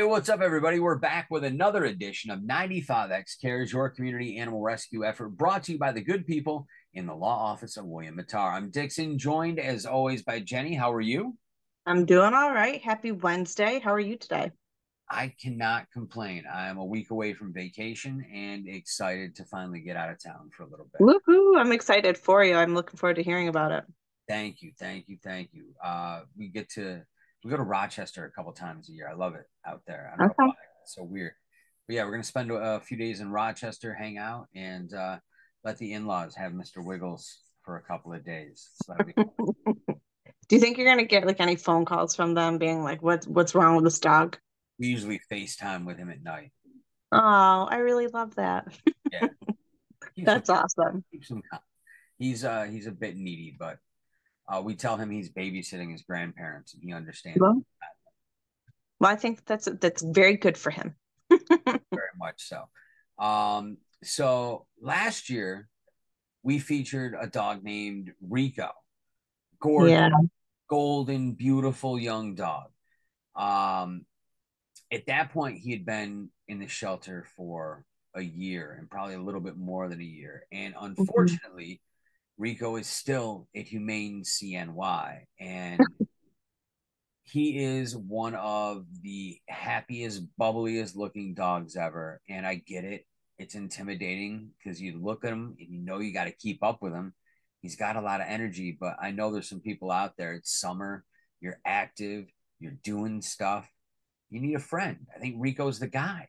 What's up, everybody? We're back with another edition of 95X Cares, your community animal rescue effort, brought to you by the good people in the law office of William Mattar. I'm Dixon, joined as always by Jenny. How are you? I'm doing all right. Happy Wednesday. How are you today? I cannot complain. I'm a week away from vacation and excited to finally get out of town for a little bit. Woohoo! I'm excited for you. I'm looking forward to hearing about it. Thank you, thank you, thank you. We go to Rochester a couple times a year. I love it out there. I don't know Okay. why. It's so weird. But yeah, we're gonna spend a few days in Rochester, hang out, and let the in-laws have Mr. Wiggles for a couple of days. So that'll be fun. Do you think you're gonna get like any phone calls from them being like, what's wrong with this dog? We usually FaceTime with him at night. Oh, I really love that. Yeah, keeps him That's awesome. keeps him calm. He's a bit needy, but we tell him he's babysitting his grandparents, and he understands Well, well, I think that's very good for him. very much so. So last year we featured a dog named Rico, gorgeous, Yeah. golden, beautiful young dog. Um, at that point, he had been in the shelter for a year and probably a little bit more than a year. And Mhm. unfortunately, Rico is still at HumaneCNY, and he is one of the happiest, bubbliest looking dogs ever. And I get it. It's intimidating because you look at him and you know you got to keep up with him. He's got a lot of energy, but I know there's some people out there. It's summer, you're active, you're doing stuff. You need a friend. I think Rico's the guy.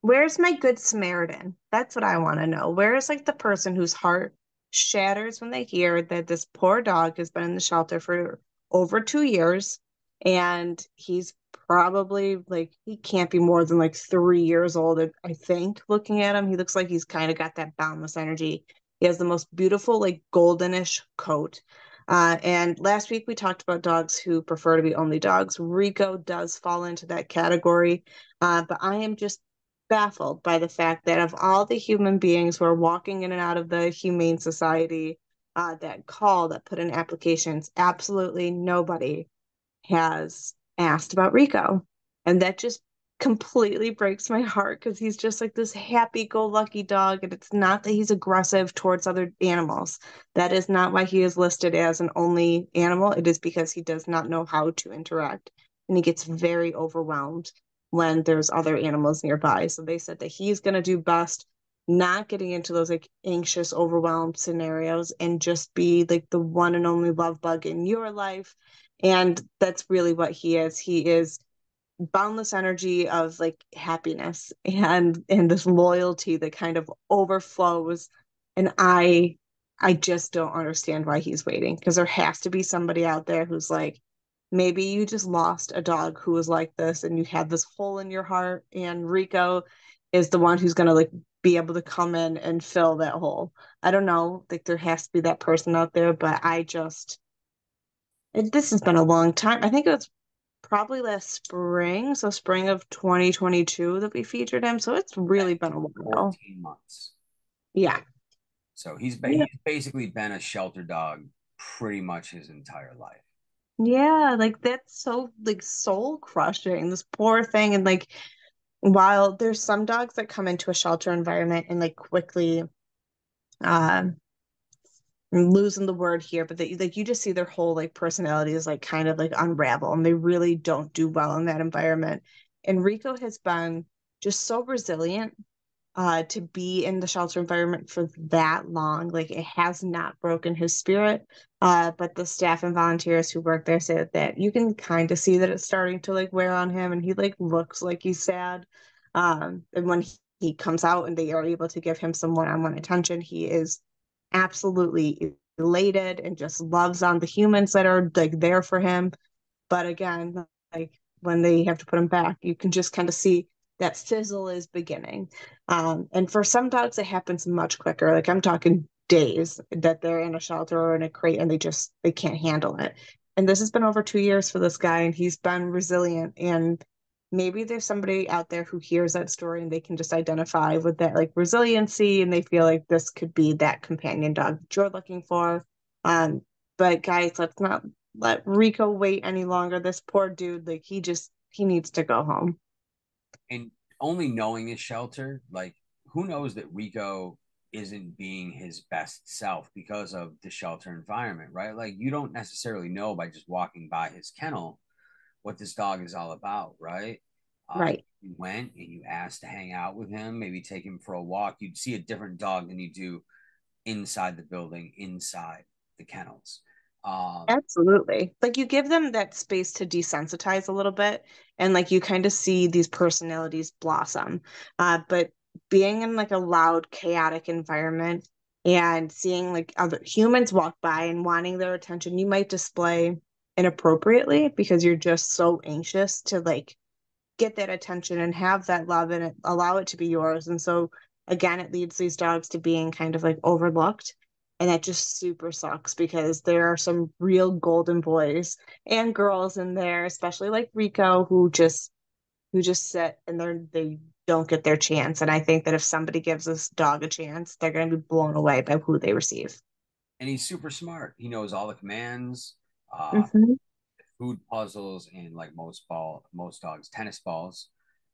Where's my good Samaritan? That's what I want to know. Where is like the person whose heart shatters when they hear that this poor dog has been in the shelter for over 2 years and he's probably like he can't be more than like 3 years old, I think. Looking at him, he looks like he's kind of got that boundless energy. He has the most beautiful, like goldenish coat. And last week we talked about dogs who prefer to be only dogs. Rico does fall into that category. But I am just baffled by the fact that of all the human beings who are walking in and out of the Humane Society that put in applications, absolutely nobody has asked about Rico. And that just completely breaks my heart because he's just like this happy-go-lucky dog. And it's not that he's aggressive towards other animals. That is not why he is listed as an only animal. It is because he does not know how to interact. And he gets very overwhelmed when there's other animals nearby. So they said that he's going to do best not getting into those like anxious, overwhelmed scenarios and just be like the one and only love bug in your life, and that's really what he is. He is boundless energy of like happiness and this loyalty that kind of overflows. And I just don't understand why he's waiting because there has to be somebody out there who's like, maybe you just lost a dog who was like this and you had this hole in your heart, and Rico is the one who's going to like be able to come in and fill that hole. I don't know, like there has to be that person out there, but this has been a long time. I think it was probably last spring, so spring of 2022 that we featured him. So it's Yeah, really been a while. 14 months. Yeah. So Yeah. he's basically been a shelter dog pretty much his entire life. Yeah, like that's so like soul crushing, this poor thing. And like while there's some dogs that come into a shelter environment and like quickly um I'm losing the word here, but they like you just see their whole like personality is like kind of like unravel and they really don't do well in that environment. And Rico has been just so resilient to be in the shelter environment for that long. Like it has not broken his spirit. But the staff and volunteers who work there say that you can kind of see that it's starting to like wear on him and he like looks like he's sad. And when he comes out and they are able to give him some one-on-one attention, he is absolutely elated and just loves on the humans that are like there for him. But again, like when they have to put him back, you can just kind of see that fizzle is beginning. And for some dogs, it happens much quicker. Like I'm talking days that they're in a shelter or in a crate and they can't handle it. And this has been over 2 years for this guy, and he's been resilient. And maybe there's somebody out there who hears that story and they can just identify with that like resiliency, and they feel like this could be that companion dog that you're looking for. Um, but guys, let's not let Rico wait any longer. This poor dude, like he needs to go home. And only knowing his shelter, like who knows that Rico isn't being his best self because of the shelter environment, right? Like you don't necessarily know by just walking by his kennel what this dog is all about, right? Right. You went and you asked to hang out with him, maybe take him for a walk, you'd see a different dog than you do inside the building, inside the kennels. Absolutely. Like you give them that space to desensitize a little bit and like you kind of see these personalities blossom. But being in like a loud, chaotic environment and seeing like other humans walk by and wanting their attention, you might display inappropriately because you're just so anxious to like get that attention and have that love and allow it to be yours. And so again, it leads these dogs to being kind of like overlooked. And that just super sucks because there are some real golden boys and girls in there, especially like Rico, who just sit and they don't get their chance. And I think that if somebody gives this dog a chance, they're going to be blown away by who they receive. And he's super smart. He knows all the commands, uh, Hmm. food puzzles, and like most dogs, tennis balls,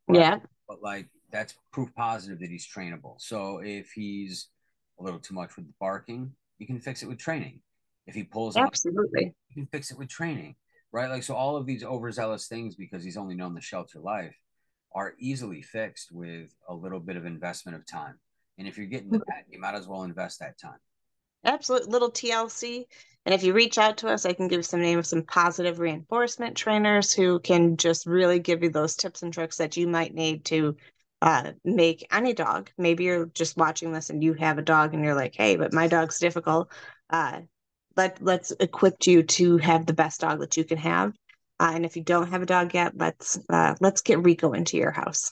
right? Yeah, But like that's proof positive that he's trainable. So if he's a little too much with the barking, you can fix it with training. If he pulls on, absolutely. you can fix it with training, right? Like so, all of these overzealous things because he's only known the shelter life are easily fixed with a little bit of investment of time. And if you're getting the pet, you might as well invest that time. Absolute little TLC. And if you reach out to us, I can give some name of some positive reinforcement trainers who can just really give you those tips and tricks that you might need to make any dog. Maybe you're just watching this and you have a dog and you're like, hey, but my dog's difficult. Uh, let's equip you to have the best dog that you can have. And if you don't have a dog yet, let's get Rico into your house.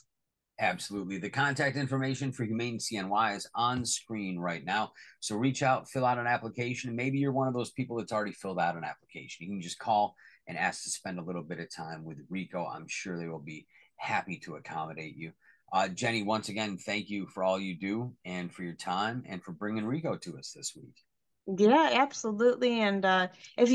Absolutely. The contact information for Humane CNY is on screen right now. So reach out, fill out an application. Maybe you're one of those people that's already filled out an application. You can just call and ask to spend a little bit of time with Rico. I'm sure they will be happy to accommodate you. Jenny, once again, thank you for all you do and for your time and for bringing Rico to us this week. Yeah, absolutely. And if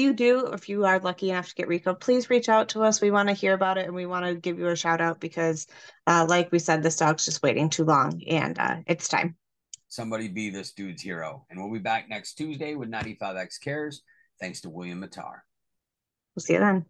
you are lucky enough to get Rico, please reach out to us. We want to hear about it and we want to give you a shout out because, like we said, this dog's just waiting too long and it's time. Somebody be this dude's hero. And we'll be back next Tuesday with 95X Cares. Thanks to William Matar. We'll see you then.